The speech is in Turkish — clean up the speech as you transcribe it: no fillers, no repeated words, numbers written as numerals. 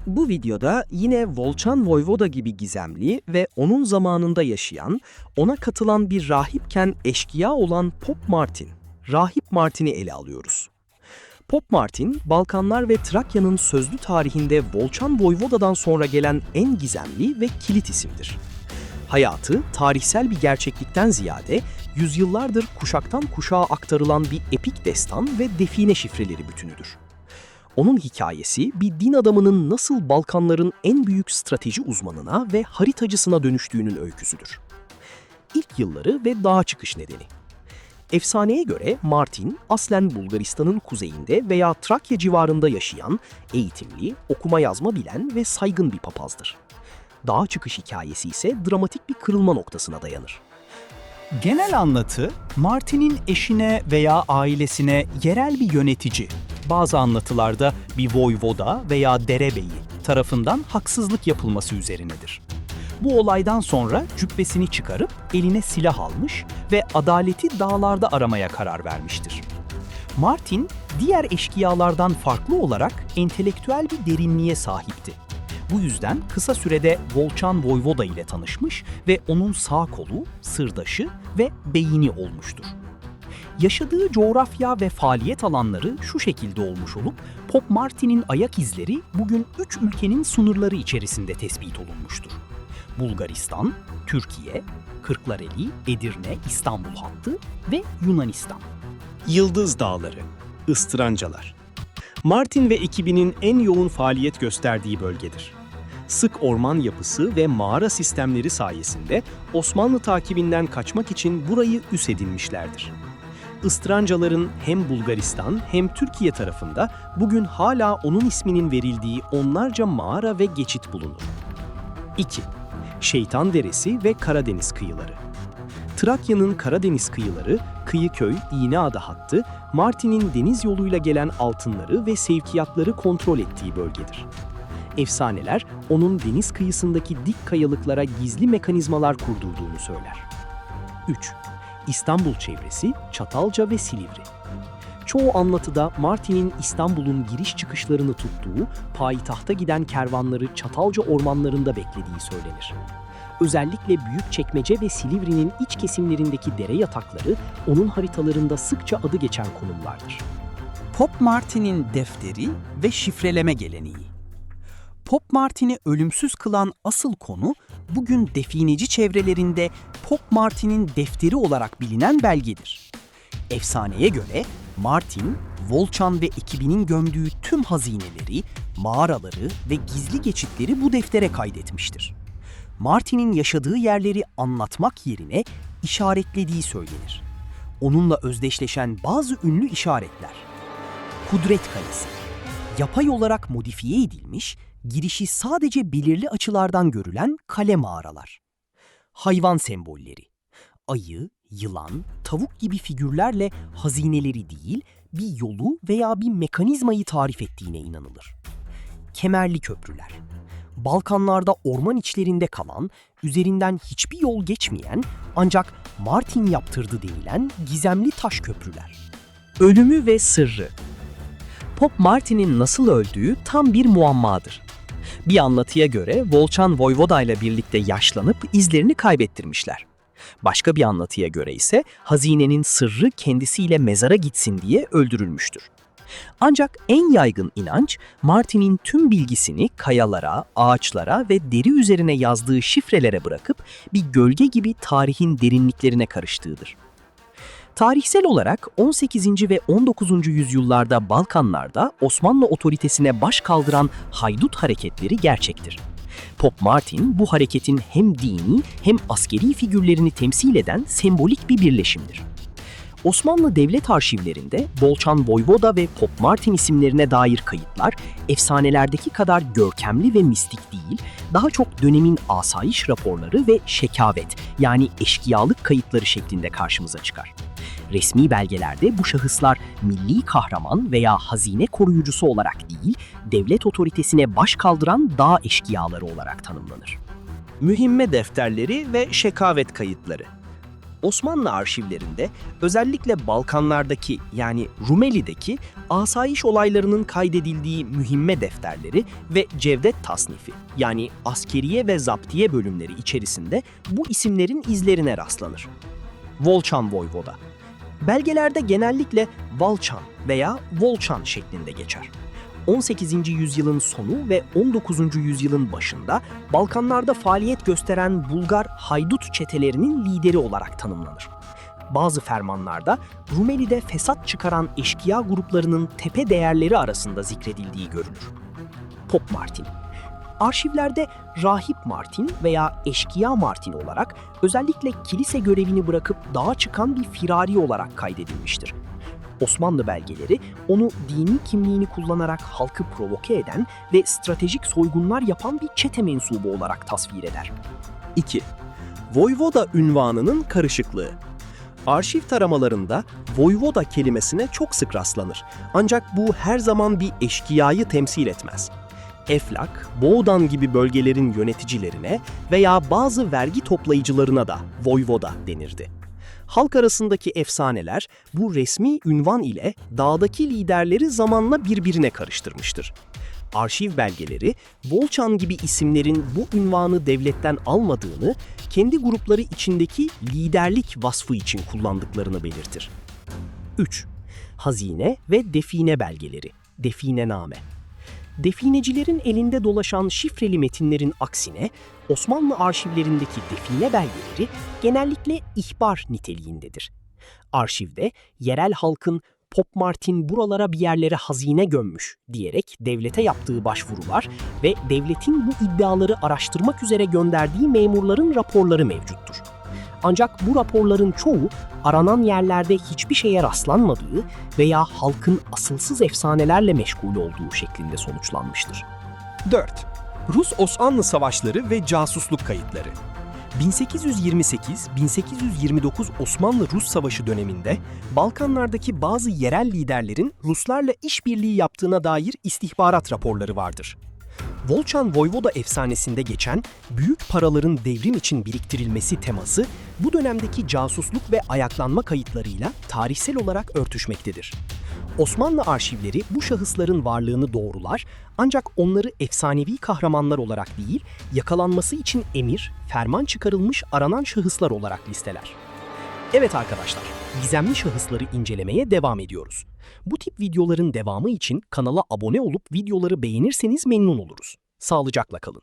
Bu videoda yine Volçan Voyvoda gibi gizemli ve onun zamanında yaşayan, ona katılan bir rahipken eşkıya olan Pop Martin, Rahip Martin'i ele alıyoruz. Pop Martin, Balkanlar ve Trakya'nın sözlü tarihinde Volçan Voyvoda'dan sonra gelen en gizemli ve kilit isimdir. Hayatı, tarihsel bir gerçeklikten ziyade, yüzyıllardır kuşaktan kuşağa aktarılan bir epik destan ve define şifreleri bütünüdür. Onun hikayesi bir din adamının nasıl Balkanların en büyük strateji uzmanına ve haritacısına dönüştüğünün öyküsüdür. İlk yılları ve dağa çıkış nedeni. Efsaneye göre Martin, aslen Bulgaristan'ın kuzeyinde veya Trakya civarında yaşayan, eğitimli, okuma yazma bilen ve saygın bir papazdır. Dağa çıkış hikayesi ise dramatik bir kırılma noktasına dayanır. Genel anlatı, Martin'in eşine veya ailesine yerel bir yönetici, bazı anlatılarda bir voyvoda veya derebeyi tarafından haksızlık yapılması üzerinedir. Bu olaydan sonra cübbesini çıkarıp eline silah almış ve adaleti dağlarda aramaya karar vermiştir. Martin, diğer eşkıyalardan farklı olarak entelektüel bir derinliğe sahipti. Bu yüzden kısa sürede Volçan Voyvoda ile tanışmış ve onun sağ kolu, sırdaşı ve beyni olmuştur. Yaşadığı coğrafya ve faaliyet alanları şu şekilde olmuş olup, Pop Martin'in ayak izleri bugün 3 ülkenin sınırları içerisinde tespit olunmuştur. Bulgaristan, Türkiye, Kırklareli, Edirne, İstanbul hattı ve Yunanistan. Yıldız Dağları, Istırancalar. Martin ve ekibinin en yoğun faaliyet gösterdiği bölgedir. Sık orman yapısı ve mağara sistemleri sayesinde Osmanlı takibinden kaçmak için burayı üs edinmişlerdir. Istırancaların hem Bulgaristan hem Türkiye tarafında bugün hala onun isminin verildiği onlarca mağara ve geçit bulunur. 2. Şeytan Deresi ve Karadeniz kıyıları. Trakya'nın Karadeniz kıyıları, Kıyıköy, İğneada hattı, Martin'in deniz yoluyla gelen altınları ve sevkiyatları kontrol ettiği bölgedir. Efsaneler, onun deniz kıyısındaki dik kayalıklara gizli mekanizmalar kurdurduğunu söyler. 3. İstanbul çevresi, Çatalca ve Silivri. Çoğu anlatıda Martin'in İstanbul'un giriş çıkışlarını tuttuğu, payitahta giden kervanları Çatalca ormanlarında beklediği söylenir. Özellikle Büyükçekmece ve Silivri'nin iç kesimlerindeki dere yatakları onun haritalarında sıkça adı geçen konumlardır. Pop Martin'in defteri ve şifreleme geleneği. Pop Martin'i ölümsüz kılan asıl konu, bugün defineci çevrelerinde Pop Martin'in defteri olarak bilinen belgedir. Efsaneye göre Martin, Volçan ve ekibinin gömdüğü tüm hazineleri, mağaraları ve gizli geçitleri bu deftere kaydetmiştir. Martin'in yaşadığı yerleri anlatmak yerine işaretlediği söylenir. Onunla özdeşleşen bazı ünlü işaretler. Kudret Kalesi. Yapay olarak modifiye edilmiş, girişi sadece belirli açılardan görülen kale mağaralar. Hayvan sembolleri. Ayı, yılan, tavuk gibi figürlerle hazineleri değil, bir yolu veya bir mekanizmayı tarif ettiğine inanılır. Kemerli köprüler. Balkanlarda orman içlerinde kalan, üzerinden hiçbir yol geçmeyen ancak Martin yaptırdı denilen gizemli taş köprüler. Ölümü ve sırrı. Pop Martin'in nasıl öldüğü tam bir muammadır. Bir anlatıya göre Volçan Voyvoda ile birlikte yaşlanıp izlerini kaybettirmişler. Başka bir anlatıya göre ise hazinenin sırrı kendisiyle mezara gitsin diye öldürülmüştür. Ancak en yaygın inanç, Martin'in tüm bilgisini kayalara, ağaçlara ve deri üzerine yazdığı şifrelere bırakıp bir gölge gibi tarihin derinliklerine karıştığıdır. Tarihsel olarak 18. ve 19. yüzyıllarda Balkanlarda Osmanlı otoritesine baş kaldıran haydut hareketleri gerçektir. Pop Martin bu hareketin hem dini hem askeri figürlerini temsil eden sembolik bir birleşimdir. Osmanlı devlet arşivlerinde Volçan Voyvoda ve Pop Martin isimlerine dair kayıtlar efsanelerdeki kadar görkemli ve mistik değil, daha çok dönemin asayiş raporları ve şekavet yani eşkıyalık kayıtları şeklinde karşımıza çıkar. Resmi belgelerde bu şahıslar milli kahraman veya hazine koruyucusu olarak değil, devlet otoritesine baş kaldıran dağ eşkıyaları olarak tanımlanır. Mühimme defterleri ve şekavet kayıtları. Osmanlı arşivlerinde özellikle Balkanlardaki yani Rumeli'deki asayiş olaylarının kaydedildiği mühimme defterleri ve Cevdet tasnifi yani askeriye ve zaptiye bölümleri içerisinde bu isimlerin izlerine rastlanır. Volçan Voyvoda. Belgelerde genellikle Valçan veya Volçan şeklinde geçer. 18. yüzyılın sonu ve 19. yüzyılın başında Balkanlarda faaliyet gösteren Bulgar haydut çetelerinin lideri olarak tanımlanır. Bazı fermanlarda Rumeli'de fesat çıkaran eşkıya gruplarının tepe değerleri arasında zikredildiği görülür. Pop Martin. Arşivlerde Rahip Martin veya Eşkıya Martin olarak özellikle kilise görevini bırakıp dağa çıkan bir firari olarak kaydedilmiştir. Osmanlı belgeleri onu dini kimliğini kullanarak halkı provoke eden ve stratejik soygunlar yapan bir çete mensubu olarak tasvir eder. 2. Voyvoda unvanının karışıklığı. Arşiv taramalarında voyvoda kelimesine çok sık rastlanır. Ancak bu her zaman bir eşkıyayı temsil etmez. Eflak, Boğdan gibi bölgelerin yöneticilerine veya bazı vergi toplayıcılarına da voyvoda denirdi. Halk arasındaki efsaneler bu resmi ünvan ile dağdaki liderleri zamanla birbirine karıştırmıştır. Arşiv belgeleri, Volçan gibi isimlerin bu ünvanı devletten almadığını, kendi grupları içindeki liderlik vasfı için kullandıklarını belirtir. 3. Hazine ve define belgeleri, definename. Definecilerin elinde dolaşan şifreli metinlerin aksine Osmanlı arşivlerindeki define belgeleri genellikle ihbar niteliğindedir. Arşivde yerel halkın Pop Martin buralara bir yerlere hazine gömmüş diyerek devlete yaptığı başvurular ve devletin bu iddiaları araştırmak üzere gönderdiği memurların raporları mevcuttur. Ancak bu raporların çoğu aranan yerlerde hiçbir şeye rastlanmadığı veya halkın asılsız efsanelerle meşgul olduğu şeklinde sonuçlanmıştır. 4. Rus-Osmanlı savaşları ve casusluk kayıtları. 1828-1829 Osmanlı-Rus Savaşı döneminde Balkanlardaki bazı yerel liderlerin Ruslarla işbirliği yaptığına dair istihbarat raporları vardır. Volçan Voyvoda efsanesinde geçen büyük paraların devrim için biriktirilmesi teması bu dönemdeki casusluk ve ayaklanma kayıtlarıyla tarihsel olarak örtüşmektedir. Osmanlı arşivleri bu şahısların varlığını doğrular ancak onları efsanevi kahramanlar olarak değil, yakalanması için emir, ferman çıkarılmış aranan şahıslar olarak listeler. Evet arkadaşlar, gizemli şahısları incelemeye devam ediyoruz. Bu tip videoların devamı için kanala abone olup videoları beğenirseniz memnun oluruz. Sağlıcakla kalın.